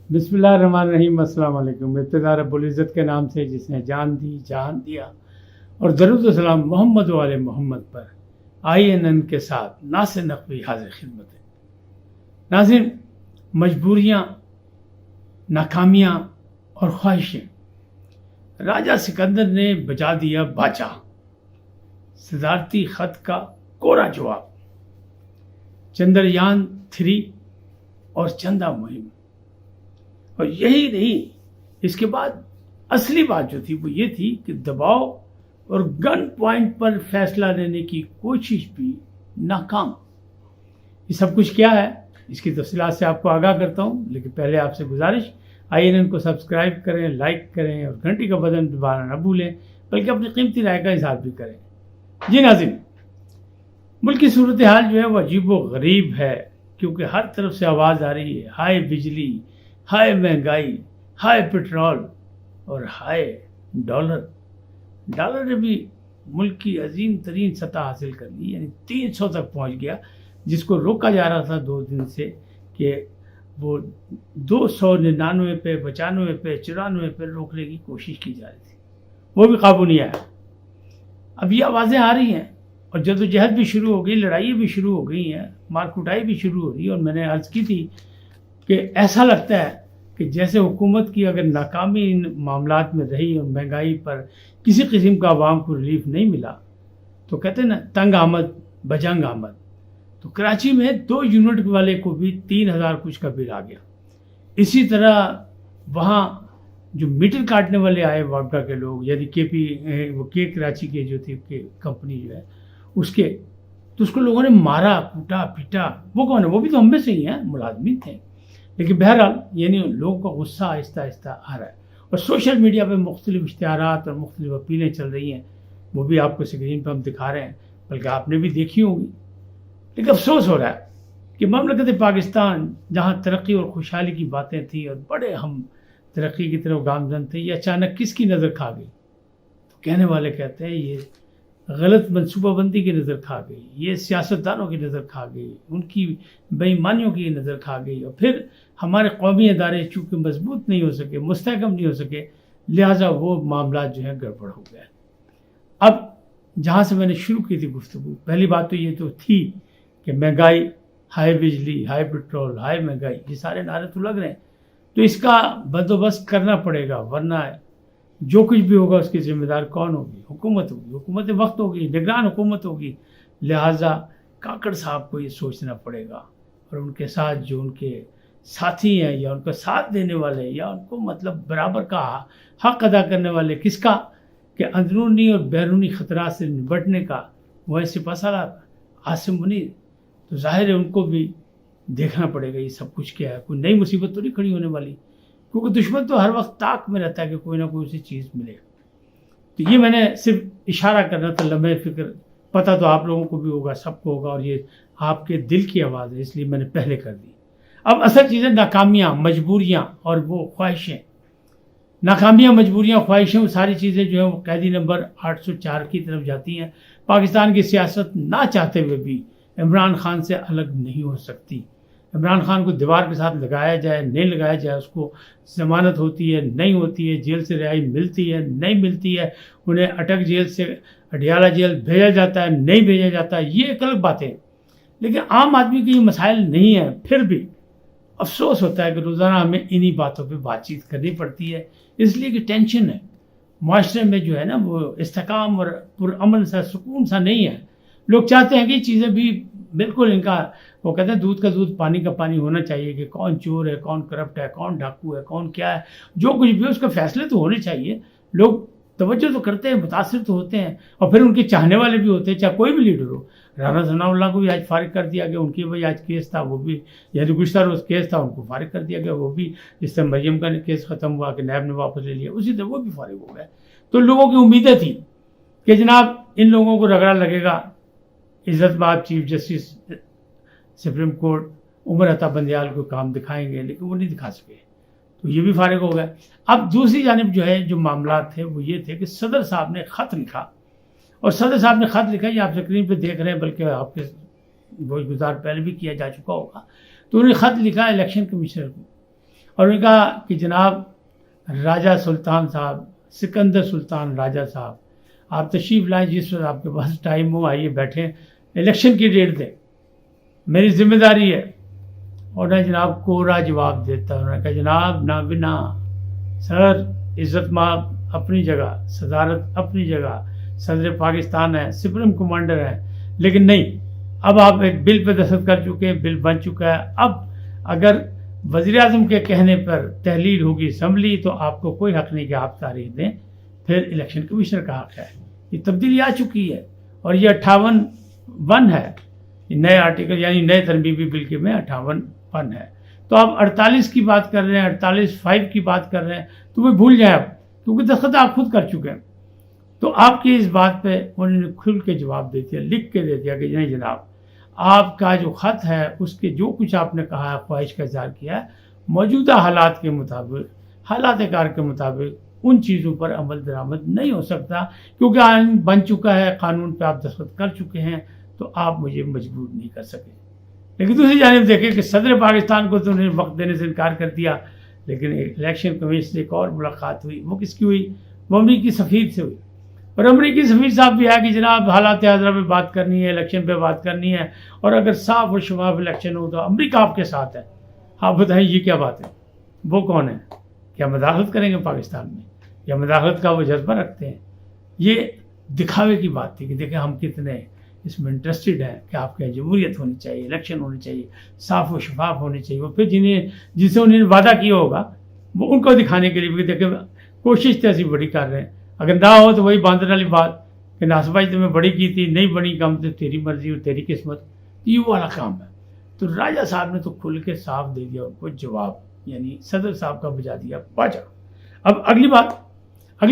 بسم اللہ الرحمن الرحیم۔ السلام علیکم۔ ابتدا رب العزت کے نام سے جس نے جان دی جہان دیا، اور درود و سلام محمد و آل محمد پر۔ INN کے ساتھ ناصر نقوی حاضر خدمت ہے۔ ناظرین، مجبوریاں، ناکامیاں اور خواہشیں، راجہ سکندر نے بجا دیا باچا، صدارتی خط کا کوڑا جواب، چندریان 3 اور چندہ مہم۔ اور یہی نہیں، اس کے بعد اصلی بات جو تھی وہ یہ تھی کہ دباؤ اور گن پوائنٹ پر فیصلہ لینے کی کوشش بھی ناکام۔ یہ سب کچھ کیا ہے، اس کی تفصیلات سے آپ کو آگاہ کرتا ہوں، لیکن پہلے آپ سے گزارش، INN کو سبسکرائب کریں، لائک کریں اور گھنٹی کا بٹن دبانا نہ بھولیں، بلکہ اپنی قیمتی رائے کا اظہار بھی کریں۔ جی ناظرین، ملک کی صورتحال جو ہے وہ عجیب و غریب ہے، کیونکہ ہر طرف سے آواز آ رہی ہے، ہائے بجلی، ہائے مہنگائی، ہائے پیٹرول اور ہائے ڈالر۔ ڈالر نے بھی ملک کی عظیم ترین سطح حاصل کر لی، یعنی 300 تک پہنچ گیا، جس کو روکا جا رہا تھا 2 دن سے کہ وہ 299 پہ، 95 پہ، 94 پہ روکنے کی کوشش کی جا رہی تھی، وہ بھی قابو نہیں آیا۔ اب یہ آوازیں آ رہی ہیں اور جدوجہد بھی شروع ہو گئی، لڑائی بھی شروع ہو گئی ہیں، مار کٹائی بھی شروع ہو رہی ہے۔ اور میں نے عرض کی تھی کہ ایسا لگتا ہے کہ جیسے حکومت کی اگر ناکامی ان معاملات میں رہی اور مہنگائی پر کسی قسم کا عوام کو ریلیف نہیں ملا، تو کہتے ہیں نا تنگ آمد بجنگ آمد۔ تو کراچی میں 2 یونٹ والے کو بھی 3000 کچھ کا بل آ گیا۔ اسی طرح وہاں جو میٹر کاٹنے والے آئے واپڈا کے لوگ، یعنی وہ کراچی کے جو تھی کمپنی جو ہے اس کے، تو اس کو لوگوں نے مارا، کوٹا پیٹا۔ وہ کون ہے؟ وہ بھی تو ہم میں سے ہی ہیں، ملازمین تھے۔ لیکن بہرحال یعنی لوگوں کا غصہ آہستہ آہستہ آ رہا ہے، اور سوشل میڈیا پہ مختلف اشتہارات اور مختلف اپیلیں چل رہی ہیں، وہ بھی آپ کو اسکرین پہ ہم دکھا رہے ہیں، بلکہ آپ نے بھی دیکھی ہوں گی۔ لیکن افسوس ہو رہا ہے کہ مملکت پاکستان جہاں ترقی اور خوشحالی کی باتیں تھیں اور بڑے ہم ترقی کی طرف گامزن تھے، یہ اچانک کس کی نظر کھا گئی؟ تو کہنے والے کہتے ہیں یہ غلط منصوبہ بندی کی نظر کھا گئی، یہ سیاستدانوں کی نظر کھا گئی، ان کی بے ایمانیوں کی نظر کھا گئی، اور پھر ہمارے قومی ادارے چونکہ مضبوط نہیں ہو سکے، مستحکم نہیں ہو سکے، لہٰذا وہ معاملات جو ہیں گڑبڑ ہو گئے۔ اب جہاں سے میں نے شروع کی تھی گفتگو، پہلی بات تو یہ تو تھی کہ مہنگائی، ہائی بجلی، ہائی پیٹرول، ہائی مہنگائی، یہ سارے نعرے تو لگ رہے ہیں، تو اس کا بندوبست کرنا پڑے گا، ورنہ جو کچھ بھی ہوگا اس کی ذمہ دار کون ہوگی؟ حکومت ہوگی، حکومت وقت ہوگی، نگران حکومت ہوگی۔ لہٰذا کاکڑ صاحب کو یہ سوچنا پڑے گا، اور ان کے ساتھ جو ان کے ساتھی ہیں یا ان کا ساتھ دینے والے یا ان کو مطلب برابر کا حق ادا کرنے والے، کس کا؟ کہ اندرونی اور بیرونی خطرات سے نپٹنے کا، وہ سپہ سالار عاصم منیر۔ تو ظاہر ہے ان کو بھی دیکھنا پڑے گا یہ سب کچھ کیا ہے، کوئی نئی مصیبت تو نہیں کھڑی ہونے والی، کیونکہ دشمن تو ہر وقت طاق میں رہتا ہے کہ کوئی نہ کوئی اسی چیز ملے۔ تو یہ میں نے صرف اشارہ کرنا تھا، لمحے فکر پتہ تو آپ لوگوں کو بھی ہوگا، سب کو ہوگا، اور یہ آپ کے دل کی آواز ہے، اس لیے میں نے پہلے کر دی۔ اب اصل چیزیں ناکامیاں، مجبوریاں اور وہ خواہشیں۔ ناکامیاں، مجبوریاں، خواہشیں، وہ ساری چیزیں جو ہیں وہ قیدی نمبر 804 کی طرف جاتی ہیں۔ پاکستان کی سیاست نہ چاہتے ہوئے بھی عمران خان سے الگ نہیں ہو سکتی۔ عمران خان کو دیوار کے ساتھ لگایا جائے، نہیں لگایا جائے، اس کو ضمانت ہوتی ہے، نہیں ہوتی ہے، جیل سے رہائی ملتی ہے، نہیں ملتی ہے، انہیں اٹک جیل سے اڈیالہ جیل بھیجا جاتا ہے، نہیں بھیجا جاتا، یہ ایک الگ بات ہے۔ لیکن عام آدمی کے یہ مسائل نہیں ہیں، پھر بھی افسوس ہوتا ہے کہ روزانہ ہمیں انہی باتوں پہ بات چیت کرنی پڑتی ہے، اس لیے کہ ٹینشن ہے معاشرے میں، جو ہے نا وہ استحکام اور پرامن سا، سکون سا نہیں ہے۔ لوگ چاہتے ہیں کہ یہ چیزیں بھی بالکل ان کا، وہ کہتے ہیں دودھ کا دودھ پانی کا پانی ہونا چاہیے، کہ کون چور ہے، کون کرپٹ ہے، کون ڈاکو ہے، کون کیا ہے، جو کچھ بھی اس کا فیصلے تو ہونے چاہیے۔ لوگ توجہ تو کرتے ہیں، متاثر تو ہوتے ہیں، اور پھر ان کے چاہنے والے بھی ہوتے ہیں، چاہے کوئی بھی لیڈر ہو۔ رانا ثناء اللہ کو بھی آج فارغ کر دیا گیا، ان کی وجہ آج کیس تھا، وہ بھی یعنی گزشتہ روز کیس تھا، ان کو فارغ کر دیا گیا، وہ بھی جس طرح مریم کا کیس ختم ہوا کہ نیب نے واپس لے لیا، اسی طرح وہ بھی فارغ ہو گئے۔ تو لوگوں کی امیدیں تھیں کہ جناب ان لوگوں کو رگڑا لگے گا، عزت مآب chief justice supreme court Umar Ata Bandial کو کام دکھائیں گے، لیکن وہ نہیں دکھا سکے، تو یہ بھی فارغ ہو گئے۔ اب دوسری جانب جو ہے جو معاملات تھے وہ یہ تھے کہ صدر صاحب نے خط لکھا، اور صدر صاحب نے خط لکھا، یہ آپ اسکرین پہ دیکھ رہے ہیں، بلکہ آپ کے گزار پہلے بھی کیا جا چکا ہوگا۔ تو انہوں نے خط لکھا الیکشن کمیشنر کو، اور انہوں نے کہا کہ جناب راجہ سلطان صاحب، سکندر سلطان راجہ صاحب، آپ تشریف لائیں، جس وقت آپ کے پاس ٹائم ہو آئیے بیٹھیں، الیکشن کی ڈیٹ دیں، میری ذمہ داری ہے۔ اور نے جناب کورا جواب دیتا ہے، انہوں نے کہا جناب نا بنا سر، عزت مآب اپنی جگہ، صدارت اپنی جگہ، صدر پاکستان ہے، سپریم کمانڈر ہے، لیکن نہیں، اب آپ ایک بل پہ دستخط کر چکے ہیں، بل بن چکا ہے، اب اگر وزیر اعظم کے کہنے پر تحلیل ہوگی اسمبلی تو آپ کو کوئی حق نہیں کہ آپ تاریخ دیں، پھر الیکشن کمیشنر کا حق ہے۔ یہ تبدیلی آ چکی ہے اور یہ 58(1) ہے، یہ نئے آرٹیکل یعنی نئے ترمیمی بل کے میں 58(1) ہے۔ تو آپ 48 کی بات کر رہے ہیں، 48(5) کی بات کر رہے ہیں، تو وہ بھول جائیں آپ، کیونکہ دستخط آپ خود کر چکے ہیں۔ تو آپ کی اس بات پہ انہوں نے کھل کے جواب دے دیا، لکھ کے دے دیا کہ نہیں جناب، آپ کا جو خط ہے اس کے جو کچھ آپ نے کہا ہے، خواہش کا اظہار کیا ہے، موجودہ حالات کے مطابق، حالات کار کے مطابق ان چیزوں پر عمل درآمد نہیں ہو سکتا، کیونکہ آئین بن چکا ہے، قانون پہ آپ دستخط کر چکے ہیں، تو آپ مجھے مجبور نہیں کر سکے۔ لیکن دوسری جانب دیکھیں کہ صدر پاکستان کو تو انہوں نے وقت دینے سے انکار کر دیا، لیکن الیکشن کمیشن سے ایک اور ملاقات ہوئی، وہ کس کی ہوئی؟ وہ امریکی سفیر سے ہوئی، اور امریکی سفیر صاحب بھی ہے کہ جناب حالات حاضرہ پہ بات کرنی ہے، الیکشن پہ بات کرنی ہے، اور اگر صاف اور شفاف الیکشن ہو تو امریکہ آپ کے ساتھ ہے۔ آپ بتائیں یہ کیا بات ہے؟ وہ کون ہے؟ کیا مداخلت کریں گے پاکستان میں؟ یا مداخلت کا وہ جذبہ رکھتے ہیں؟ یہ دکھاوے کی بات تھی کہ دیکھیں ہم کتنے اس میں انٹرسٹڈ ہیں کہ آپ کے یہاں جمہوریت ہونی چاہیے، الیکشن ہونی چاہیے، صاف و شفاف ہونے چاہیے۔ وہ پھر جن سے انہوں نے وعدہ کیا ہوگا وہ ان کو دکھانے کے لیے بھی دیکھیں کوشش تو ایسی بڑی کر رہے ہیں، اگر نہ ہو تو وہی باندر والی بات کہ ناصر بھائی تمہیں بڑی کی تھی، نہیں بنی کم، تو تیری مرضی اور تیری قسمت، یہ والا کام ہے۔ تو راجہ صاحب نے تو کھل کے صاف دے دیا ان کو جواب، یعنی صدر صاحب کا بجا دیا باجا۔ اب اگلی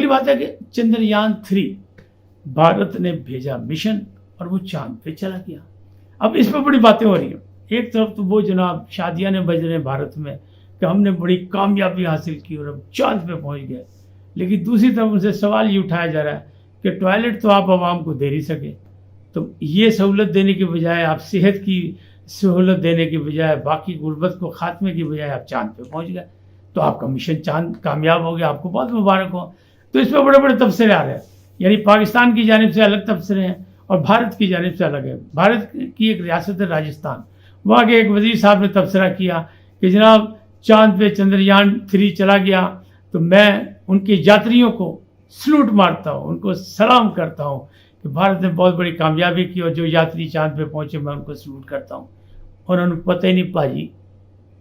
بات ہے کہ چندریان 3 بھارت نے بھیجا مشن اور وہ چاند پہ چلا گیا۔ اب اس پہ بڑی باتیں ہو رہی ہیں، ایک طرف تو وہ جناب شادیاں نے بج رہے ہیں بھارت میں کہ ہم نے بڑی کامیابی حاصل کی اور اب چاند پہ پہنچ گئے، لیکن دوسری طرف ان سے سوال یہ اٹھایا جا رہا ہے کہ ٹوائلٹ تو آپ عوام کو دے نہیں سکے، تو یہ سہولت دینے کے بجائے آپ صحت کی سہولت دینے کے بجائے، باقی غربت کو خاتمے کی بجائے آپ چاند پہ پہنچ گئے، تو آپ کا مشن چاند کامیاب ہو گیا، آپ کو بہت مبارک ہو۔ تو اس پہ بڑے بڑے تبصرے آ رہے ہیں، یعنی پاکستان کی جانب سے الگ تبصرے ہیں اور بھارت کی جانب سے الگ ہے۔ بھارت کی ایک ریاست ہے راجستھان، وہاں کے ایک وزیر صاحب نے تبصرہ کیا کہ جناب چاند پہ چندریان 3 چلا گیا تو میں ان کے یاتریوں کو سلوٹ مارتا ہوں، ان کو سلام کرتا ہوں کہ بھارت نے بہت بڑی کامیابی کی اور جو یاتری چاند پہ پہنچے میں ان کو سلوٹ کرتا ہوں۔ اور انہوں نے پتہ ہی نہیں پاجی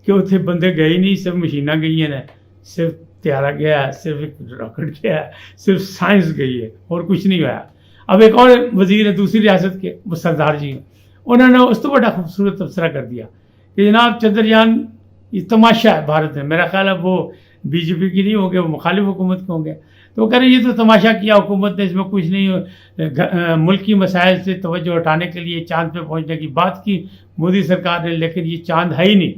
کہ اتنے بندے گئے ہی نہیں، صرف مشینیں گئی ہیں، صرف طیارہ گیا ہے، صرف ایک راکٹ گیا ہے، صرف سائنس گئی ہے اور کچھ نہیں ہوا۔ اب ایک اور وزیر ہے دوسری ریاست کے، وہ سردار جی ہیں، انہوں نے اس تو بڑا خوبصورت تبصرہ کر دیا کہ جناب چندریان یہ تماشا ہے بھارت میں، میرا خیال ہے وہ بی جے پی کی نہیں ہوں گے، وہ مخالف حکومت کے ہوں گے، تو وہ کہہ رہے ہیں یہ تو تماشا کیا حکومت نے، اس میں کچھ نہیں، ملکی مسائل سے توجہ ہٹانے کے لیے چاند پہ پہنچنے کی بات کی مودی سرکار نے، لیکن یہ چاند ہے ہی نہیں،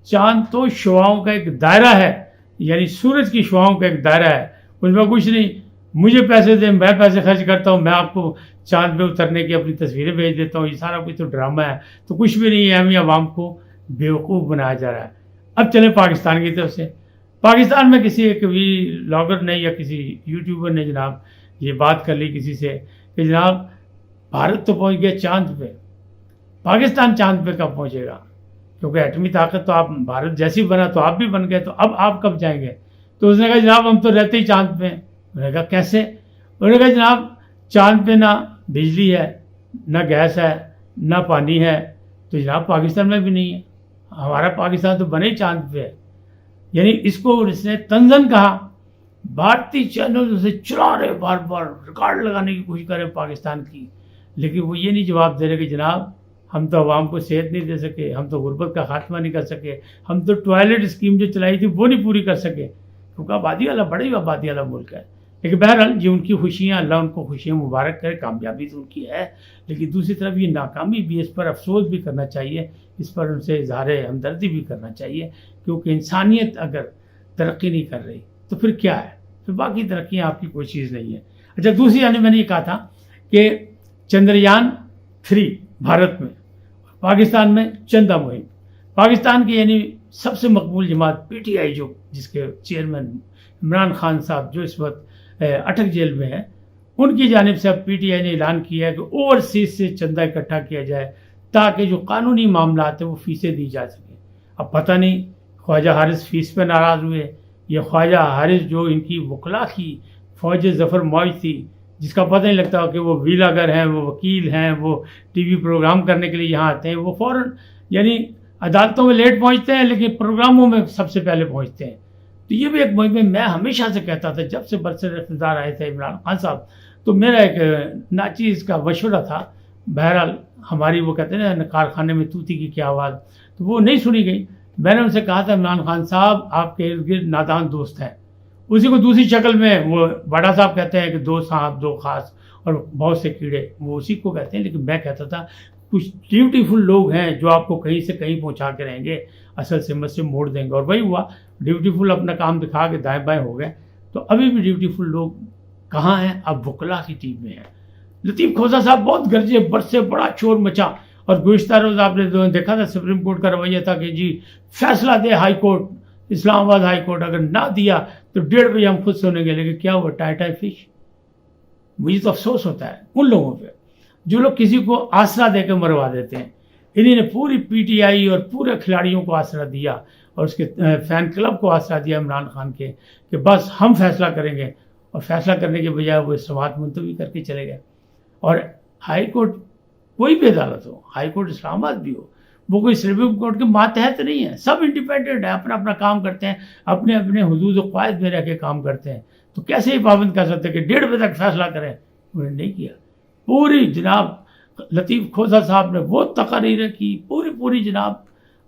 چاند تو شعاؤں کا ایک دائرہ ہے، یعنی سورج کی شعاؤں کا ایک دائرہ ہے، اس میں کچھ نہیں، مجھے پیسے دیں، میں پیسے خرچ کرتا ہوں، میں آپ کو چاند پہ اترنے کی اپنی تصویریں بھیج دیتا ہوں، یہ سارا کچھ تو ڈرامہ ہے، تو کچھ بھی نہیں ہے، ہمیں عوام کو بیوقوف بنایا جا رہا ہے۔ اب چلیں پاکستان کی طرف سے، پاکستان میں کسی ایک بھی بلاگر نے یا کسی یوٹیوبر نے جناب یہ بات کر لی کسی سے کہ جناب بھارت تو پہنچ گیا چاند پہ، پاکستان چاند پہ کب پہنچے گا؟ کیونکہ ایٹمی طاقت تو آپ بھارت جیسی بنا تو آپ بھی بن گئے، تو اب آپ کب جائیں گے؟ تو اس نے کہا جناب ہم تو رہتے ہی چاند پہ ہیں۔ انہوں نے کہا کیسے؟ انہوں نے کہا جناب چاند پہ نہ بجلی ہے، نہ گیس ہے، نہ پانی ہے، تو جناب پاکستان میں بھی نہیں ہے، ہمارا پاکستان تو بنے ہی چاند پہ ہے۔ یعنی اس کو اس نے طنزاً کہا، بھارتی چینل اسے چلا رہے، بار بار ریکارڈ لگانے کی کوشش کر رہے پاکستان کی، لیکن وہ یہ نہیں جواب دے رہے کہ جناب ہم تو عوام کو صحت نہیں دے سکے، ہم تو غربت کا خاتمہ نہیں کر سکے، ہم تو ٹوائلٹ اسکیم جو چلائی تھی وہ نہیں پوری کر سکے، کیونکہ آبادی والا بڑی آبادی والا ملک ہے۔ لیکن بہرحال یہ ان کی خوشیاں، اللہ ان کو خوشیاں مبارک کرے، کامیابی تو ان کی ہے، لیکن دوسری طرف یہ ناکامی بھی، اس پر افسوس بھی کرنا چاہیے، اس پر ان سے اظہار ہمدردی بھی کرنا چاہیے، کیونکہ انسانیت اگر ترقی نہیں کر رہی تو پھر کیا ہے؟ پھر باقی ترقیاں آپ کی کوئی چیز نہیں ہے۔ اچھا دوسری یعنی میں نے یہ کہا تھا کہ چندریان 3 بھارت میں، پاکستان میں چندہ مہم، پاکستان کی یعنی سب سے مقبول جماعت پی ٹی آئی جس کے چیئرمین عمران خان صاحب جو اس وقت اٹک جیل میں ہیں، ان کی جانب سے اب پی ٹی آئی نے اعلان کیا ہے کہ اوورسیز سے چندہ اکٹھا کیا جائے تاکہ جو قانونی معاملات ہیں وہ فیسیں دی جا سکیں۔ اب پتہ نہیں خواجہ حارث فیس پہ ناراض ہوئے یا خواجہ حارث جو ان کی وکلا کی فوج ظفر موج تھی، جس کا پتہ نہیں لگتا کہ وہ ویلاگر ہیں، وہ وکیل ہیں، وہ ٹی وی پروگرام کرنے کے لیے یہاں آتے ہیں، وہ فوراً یعنی عدالتوں میں لیٹ پہنچتے ہیں لیکن پروگراموں میں سب سے پہلے پہنچتے ہیں۔ تو یہ بھی ایک مہم ہے۔ میں ہمیشہ سے کہتا تھا جب سے برسر اقتدار آئے تھے عمران خان صاحب، تو میرا ایک ناچیز کا مشورہ تھا، بہرحال ہماری وہ کہتے ہیں نا کارخانے میں طوطی کی کیا آواز، تو وہ نہیں سنی گئی۔ میں نے ان سے کہا تھا عمران خان صاحب آپ کے ارد گرد نادان دوست ہیں، اسی کو دوسری شکل میں وہ بڑا صاحب کہتے ہیں کہ دو صاحب دو خاص اور بہت سے کیڑے، وہ اسی کو کہتے ہیں، لیکن میں کہتا تھا کچھ ڈیوٹیفل لوگ ہیں جو آپ کو کہیں سے کہیں پہنچا کے رہیں گے، اصل سمت سے موڑ دیں گے، اور وہی ہوا، ڈیوٹیفل اپنا کام دکھا کے دائیں بائیں ہو گئے۔ تو ابھی بھی ڈیوٹیفل لوگ کہاں ہیں؟ اب وکلا کی ٹیم میں ہیں۔ لطیف کھوسہ صاحب بہت گرجے برسے، بڑا شور مچا، اور گزشتہ روز آپ نے دیکھا تھا سپریم کورٹ کا رویہ تھا کہ جی فیصلہ دے ہائی کورٹ، اسلام آباد ہائی کورٹ، اگر نہ دیا تو 1:30 بجے ہم خود سونے گے۔ لیکن کیا ہوا؟ Tie fish. مجھے تو افسوس ہوتا ہے ان لوگوں پہ جو لوگ کسی کو آسرا دے کے مروا دیتے ہیں۔ انہیں نے پوری پی ٹی آئی اور پورے کھلاڑیوں کو آسرا دیا اور اس کے فین کلب کو آسرا دیا عمران خان کے کہ بس ہم فیصلہ کریں گے، اور فیصلہ کرنے کے بجائے وہ سماعت ملتوی کر کے چلے گئے۔ اور ہائی کورٹ کوئی بھی عدالت ہو، ہائی کورٹ اسلام آباد بھی ہو، وہ کوئی سپریم کورٹ کے ماتحت نہیں ہے، سب انڈیپینڈنٹ ہیں، اپنا اپنا کام کرتے ہیں، اپنے اپنے حدود و قواعد میں رہ کے کام کرتے ہیں۔ تو کیسے ہی پابند کر سکتے کہ 1:30 بجے تک فیصلہ کریں؟ انہوں نے نہیں کیا۔ پوری جناب لطیف کھوسہ صاحب نے وہ تقریریں کی، پوری جناب۔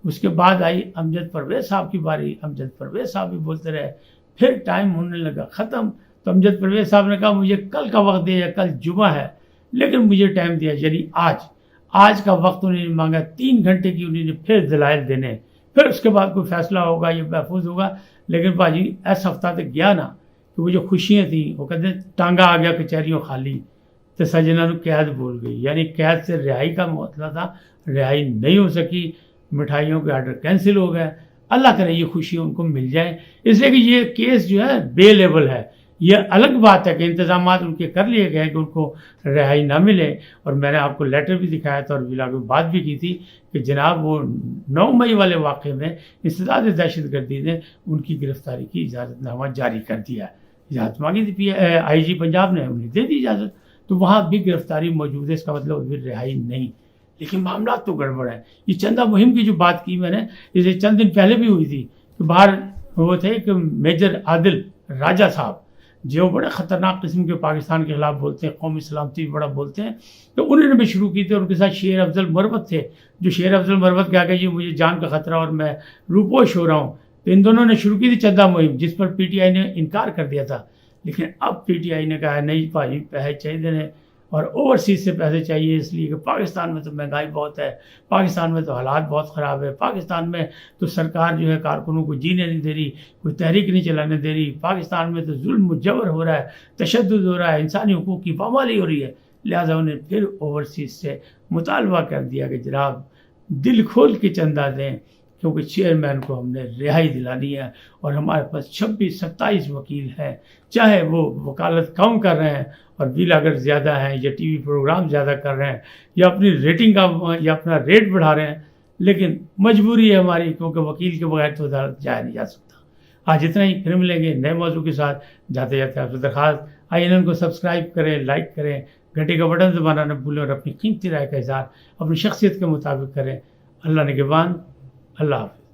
اس کے بعد آئی امجد پرویز صاحب کی باری، امجد پرویز صاحب بھی بولتے رہے، پھر ٹائم ہونے لگا ختم، تو امجد پرویز صاحب نے کہا مجھے کل کا وقت دیا، کل جمعہ ہے لیکن مجھے ٹائم دیا، یعنی آج کا وقت انہوں نے مانگا، 3 گھنٹے کی انہوں نے پھر دلائل دینے، پھر اس کے بعد کوئی فیصلہ ہوگا یہ محفوظ ہوگا۔ لیکن باجی ایسا ہفتہ تک گیا نا کہ وہ جو خوشیاں تھیں، وہ کہتے ہیں ٹانگا آ گیا کچہریوں خالی، تو سجنا نو قید بھول گئی، یعنی قید سے رہائی کا مسئلہ تھا، رہائی نہیں ہو سکی، مٹھائیوں کے آرڈر کینسل ہو گئے۔ اللہ کرے یہ خوشی ان کو مل جائے، اس لیے کہ یہ کیس جو ہے بے لیبل ہے۔ یہ الگ بات ہے کہ انتظامات ان کے کر لیے گئے کہ ان کو رہائی نہ ملے، اور میں نے آپ کو لیٹر بھی دکھایا تھا اور ویلاگ میں بات بھی کی تھی کہ جناب وہ 9 مئی والے واقعے میں انسداد دہشت گردی نے ان کی گرفتاری کی اجازت نامہ جاری کر دیا، اجازت مانگی تھی آئی جی پنجاب نے، انہیں دے دی اجازت، تو وہاں بھی گرفتاری موجود ہے، اس کا مطلب پھر رہائی نہیں۔ لیکن معاملات تو گڑبڑ ہیں۔ یہ چندہ مہم کی جو بات کی میں نے، اسے چند دن پہلے بھی ہوئی تھی کہ باہر وہ تھے کہ میجر عادل راجہ صاحب جو بڑے خطرناک قسم کے پاکستان کے خلاف بولتے ہیں، قومی سلامتی بھی بڑا بولتے ہیں، تو انہوں نے بھی شروع کی تھی، اور ان کے ساتھ شیر افضل مروت تھے، جو شیر افضل مروت کہا کہ جی مجھے جان کا خطرہ اور میں روپوش ہو رہا ہوں، تو ان دونوں نے شروع کی تھی چندہ مہم، جس پر پی ٹی آئی نے انکار کر دیا تھا۔ لیکن اب پی ٹی آئی نے کہا نہیں بھائی پیسے چاہیے دینے، اور اوورسیز سے پیسے چاہیے، اس لیے کہ پاکستان میں تو مہنگائی بہت ہے، پاکستان میں تو حالات بہت خراب ہے، پاکستان میں تو سرکار جو ہے کارکنوں کو جینے نہیں دے رہی، کوئی تحریک نہیں چلانے دے رہی، پاکستان میں تو ظلم و جبر ہو رہا ہے، تشدد ہو رہا ہے، انسانی حقوق کی پامالی ہو رہی ہے۔ لہٰذا انہیں پھر اوورسیز سے مطالبہ کر دیا کہ جناب دل کھول کے چندہ دیں، کیونکہ چیئرمین کو ہم نے رہائی دلانی ہے، اور ہمارے پاس 26-27 وکیل ہیں، چاہے وہ وکالت کم کر رہے ہیں اور بل اگر زیادہ ہیں یا ٹی وی پروگرام زیادہ کر رہے ہیں یا اپنی ریٹنگ کا یا اپنا ریٹ بڑھا رہے ہیں، لیکن مجبوری ہے ہماری، کیونکہ وکیل کے بغیر تو عدالت جایا نہیں جا سکتا۔ آج اتنا ہی، پھر ملیں گے نئے موضوع کے ساتھ۔ جاتے جاتے آپ سے درخواست، آئین کو سبسکرائب کریں، لائک کریں، گھنٹی کا بٹن دبانا نہ بھولیں، اور اپنی قیمتی رائے کا اظہار اپنی شخصیت کے مطابق کریں۔ اللہ نگہبان، اللہ حافظ۔